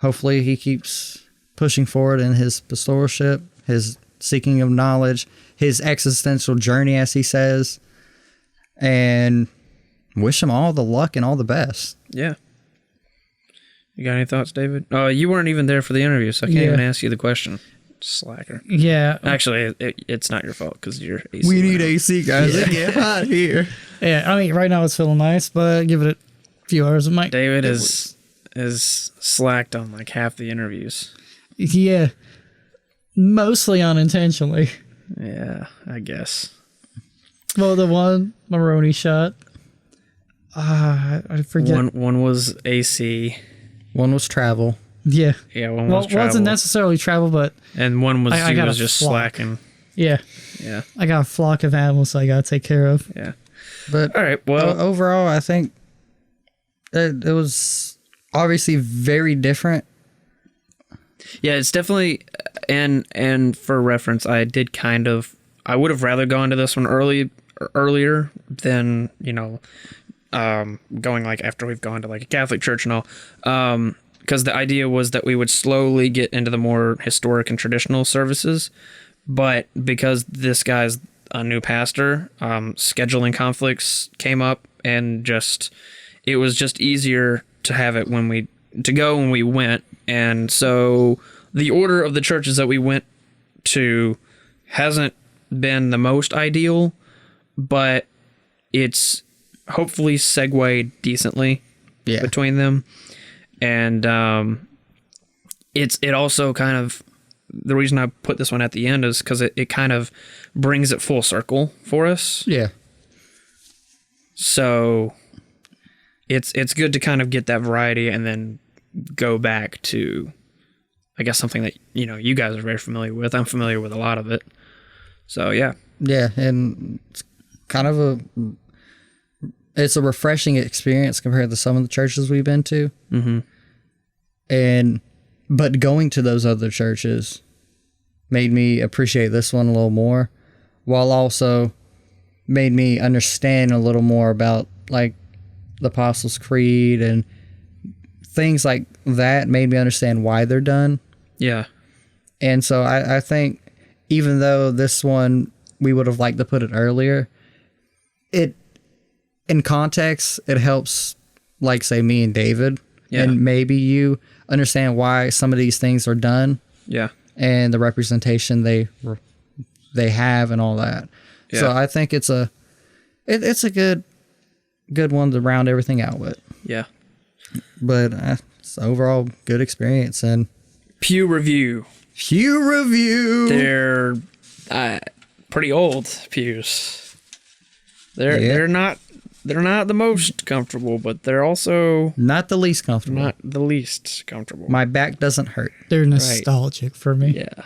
hopefully he keeps pushing forward in his pastoralship, his seeking of knowledge, his existential journey, as he says, and wish him all the luck and all the best. Yeah. You got any thoughts, David? You weren't even there for the interview, so I can't even ask you the question. Slacker. Yeah. Actually, it's not your fault because you're AC. We need now. AC, guys. It get hot here. Yeah. I mean, right now it's feeling nice, but give it a few hours. It might. David is slacked on like half the interviews. Yeah. Mostly unintentionally. Yeah, I guess. Well, the one Maroney shot. I forget. One was AC. One was travel. Yeah. Yeah, one Well, was it travel. wasn't necessarily travel, but And one was I he got was a just flock. slacking. yeah. Yeah. I got a flock of animals I got to take care of. Yeah. But All right. Well, overall, I think it was obviously very different. yeah, it's definitely. and for reference, I would have rather gone to this one earlier than, going like after we've gone to like a Catholic church and all. Because the idea was that we would slowly get into the more historic and traditional services. But because this guy's a new pastor, scheduling conflicts came up, and it was just easier to have it when we went. And so the order of the churches that we went to hasn't been the most ideal, but it's hopefully segued decently between them. And it also kind of, the reason I put this one at the end is because it kind of brings it full circle for us. Yeah. So it's good to kind of get that variety and then go back to, I guess, something that, you guys are very familiar with. I'm familiar with a lot of it. So, yeah. Yeah, and it's kind of it's a refreshing experience compared to some of the churches we've been to. Mm-hmm. But going to those other churches made me appreciate this one a little more, while also made me understand a little more about like the Apostles' Creed and things like that. Made me understand why they're done. Yeah. And so I think even though this one we would have liked to put it earlier, in context, it helps, like, say, me and David, and maybe you understand why some of these things are done. Yeah. And the representation they have and all that. Yeah. So I think it's a good one to round everything out with. Yeah. But it's overall good experience. And Pew Review. They're pretty old pews. They're not the most comfortable, but they're also not the least comfortable. My back doesn't hurt. They're nostalgic for me. Yeah.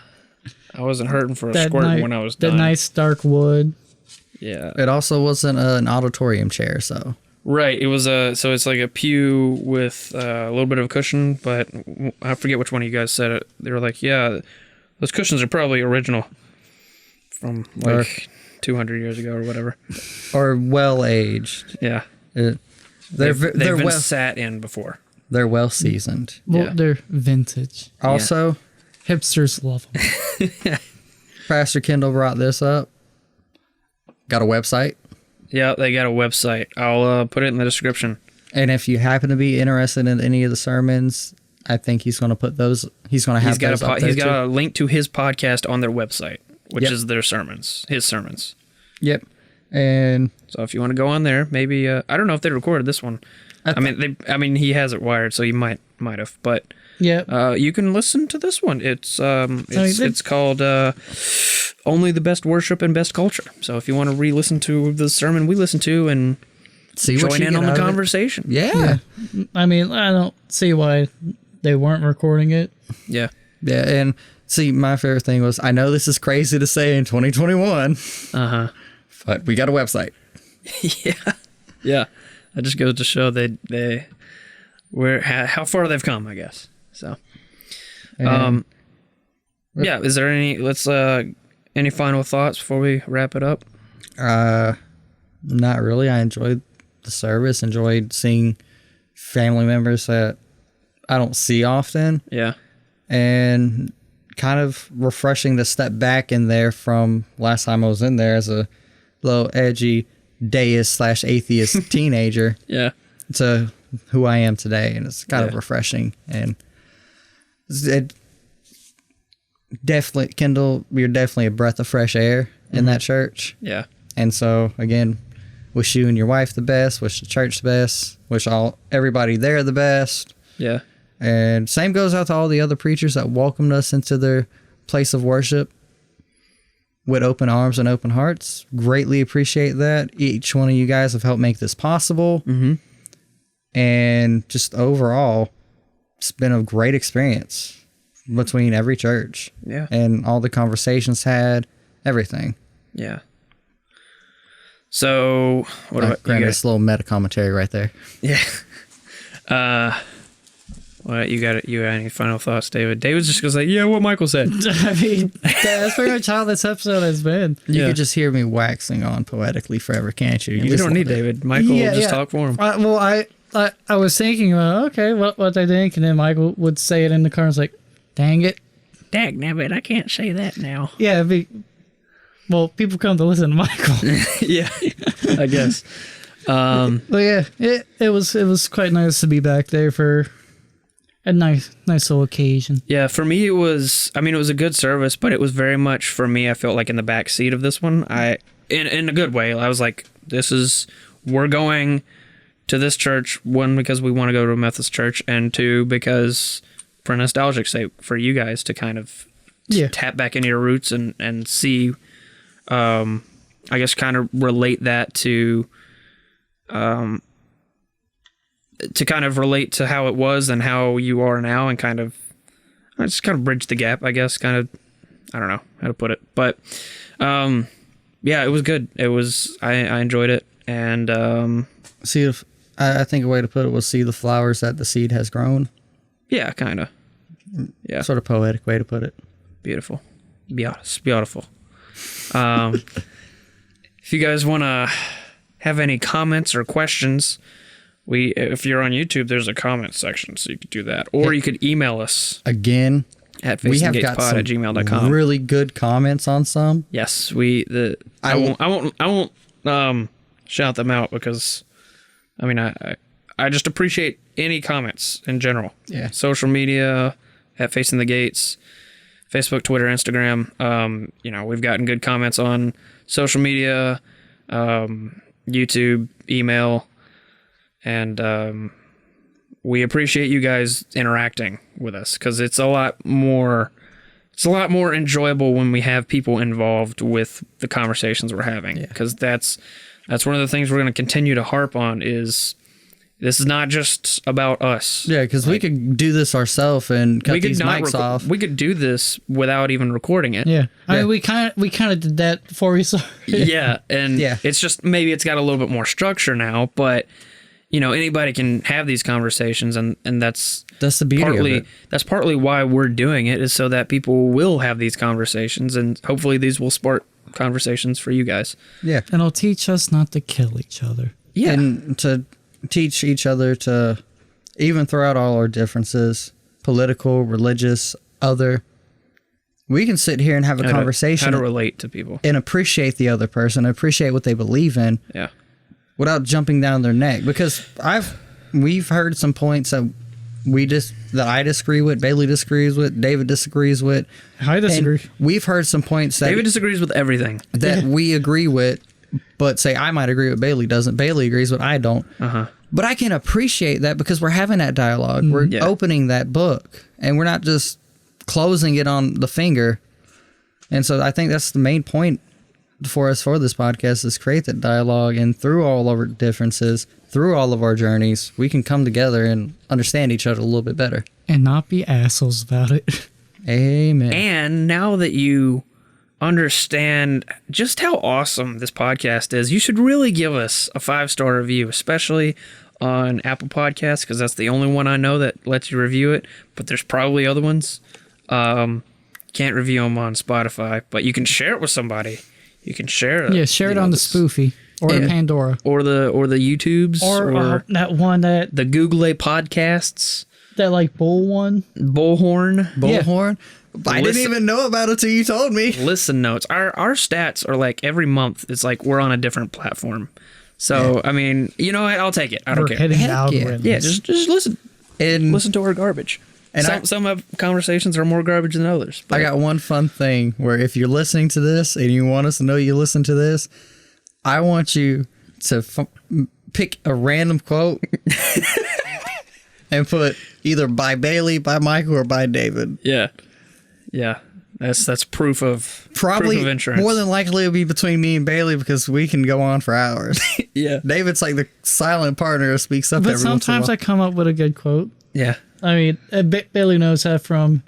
I wasn't hurting for a squirt when I was done. The nice dark wood. Yeah. It also wasn't an auditorium chair, so. Right. It was so it's like a pew with a little bit of a cushion, but I forget which one of you guys said it. They were like, yeah, those cushions are probably original from 200 years ago or whatever. Or well aged. Yeah. They've been sat in before. They're well seasoned. Well, they're vintage. Also, hipsters love them. Pastor Kendell brought this up. Got a website? Yeah, they got a website. I'll put it in the description. And if you happen to be interested in any of the sermons, I think he's going to put those. He's going to have those up there. He's got a link to his podcast on their website, which is their sermons, his sermons. Yep. And so if you want to go on there, maybe I don't know if they recorded this one. I mean, he has it wired, so you might have. But you can listen to this one. It's called Only the Best Worship and Best Culture. So if you want to re-listen to the sermon we listened to and join in on the conversation. Yeah. I mean, I don't see why they weren't recording it. Yeah. Yeah, and see, my favorite thing was, I know this is crazy to say in 2021. Uh-huh. But we got a website. Yeah. Yeah. That just goes to show how far they've come, I guess. So, is there any final thoughts before we wrap it up? Not really. I enjoyed the service, enjoyed seeing family members that I don't see often. Yeah. And kind of refreshing to step back in there from last time I was in there as a little edgy deist/atheist teenager. Yeah. To who I am today. And it's kind of refreshing. And it definitely, Kendell, you're definitely a breath of fresh air in that church. Yeah. And so, again, wish you and your wife the best, wish the church the best, wish everybody there the best. Yeah. And same goes out to all the other preachers that welcomed us into their place of worship with open arms and open hearts. Greatly appreciate that. Each one of you guys have helped make this possible. Mm-hmm. And just overall, it's been a great experience between every church. Yeah. And all the conversations had, everything. Yeah. So, what about this little meta commentary right there? Yeah. What you got? You got any final thoughts, David? David's just gonna say, "Yeah, what Michael said." I mean, that's pretty much how this episode has been. You could just hear me waxing on poetically forever, can't you? We don't need David. Michael will just talk for him. Well, I was thinking, okay, what they think, and then Michael would say it in the car. I was like, dang it. Dagnabbit, I can't say that now. Yeah, well, people come to listen to Michael. Yeah, I guess. But yeah, it was quite nice to be back there for a nice little occasion. Yeah, for me it was a good service, but it was very much for me. I felt like in the back seat of this one. In a good way. I was like, we're going to this church, one, because we want to go to a Methodist church, and two, because for nostalgic sake, for you guys to kind of tap back into your roots and see, I guess, kind of relate that to kind of relate to how it was and how you are now, and kind of just kind of bridge the gap, I guess, kind of, I don't know how to put it, but yeah, it was good. It was, I enjoyed it, and I think a way to put it was see the flowers that the seed has grown. Yeah, kind of. Yeah. Sort of poetic way to put it. Beautiful. Beautiful. If you guys want to have any comments or questions, if you're on YouTube, there's a comment section, so you could do that. Or you could email us. Again, at facinggatespod@gmail.com. Really good comments on some. Yes, I won't shout them out because I just appreciate any comments in general. Yeah. Social media at Facing the Gates, Facebook, Twitter, Instagram. We've gotten good comments on social media, YouTube, email, and we appreciate you guys interacting with us because it's a lot more enjoyable when we have people involved with the conversations we're having, because that's one of the things we're going to continue to harp on is this is not just about us. Yeah, because we could do this ourselves and cut these mics off. We could do this without even recording it. Yeah. I mean, we kind of did that before we started. Yeah, and it's just maybe it's got a little bit more structure now, but anybody can have these conversations, and that's the beauty of it. That's partly why we're doing it, is so that people will have these conversations, and hopefully these will spark conversations for you guys. Yeah. And it'll teach us not to kill each other. Yeah. And to teach each other to, even throughout all our differences, political, religious, other, we can sit here and have a conversation. How to relate to people. And appreciate the other person, appreciate what they believe in. Yeah. Without jumping down their neck. Because we've heard some points that I disagree with, Bailey disagrees with, David disagrees with. I disagree. And we've heard some points that David disagrees with everything that we agree with, but say I might agree with Bailey doesn't. Bailey agrees with I don't. But I can appreciate that because we're having that dialogue. We're opening that book, and we're not just closing it on the finger. And so I think that's the main point for us for this podcast, is create that dialogue, and through all of our differences, through all of our journeys, we can come together and understand each other a little bit better. And not be assholes about it. Amen. And now that you understand just how awesome this podcast is, you should really give us a 5-star review, especially on Apple Podcasts, because that's the only one I know that lets you review it, but there's probably other ones. Can't review them on Spotify, but you can share it with somebody. You can share it. Share it on the Spoofy or the Pandora or the YouTubes or that one that the Google podcasts, that like bullhorn. Bullhorn. I didn't even know about it till you told me. Listen notes. Our stats are like every month. It's like we're on a different platform. So I mean, you know what? I'll take it. I don't care. Yeah, just listen and listen to our garbage. And some conversations are more garbage than others. I got one fun thing where if you're listening to this and you want us to know you listen to this, I want you to pick a random quote and put either by Bailey, by Michael, or by David. Yeah. That's proof of insurance. More than likely it'll be between me and Bailey because we can go on for hours. Yeah. David's like the silent partner who speaks up every once in a while. But sometimes I come up with a good quote. Yeah. I mean, Bailey knows that from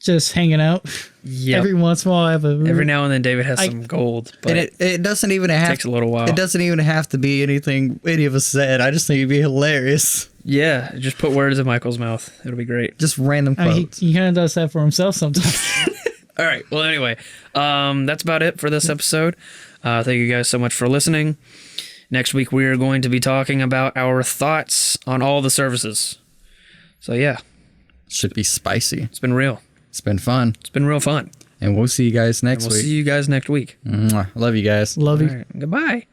just hanging out. Yeah. Every once in a while, I have a. Every now and then, David has some gold, but And it doesn't even have. takes a little while. It doesn't even have to be anything any of us said. I just think it'd be hilarious. Yeah, just put words in Michael's mouth. It'll be great. Just random quotes. He kind of does that for himself sometimes. All right. Well, anyway, that's about it for this episode. Thank you guys so much for listening. Next week, we are going to be talking about our thoughts on all the services. So, yeah. Should be spicy. It's been real. It's been fun. It's been real fun. And we'll see you guys next We'll week. see you guys next week. Mwah. Love you guys. Love you. All right. Goodbye.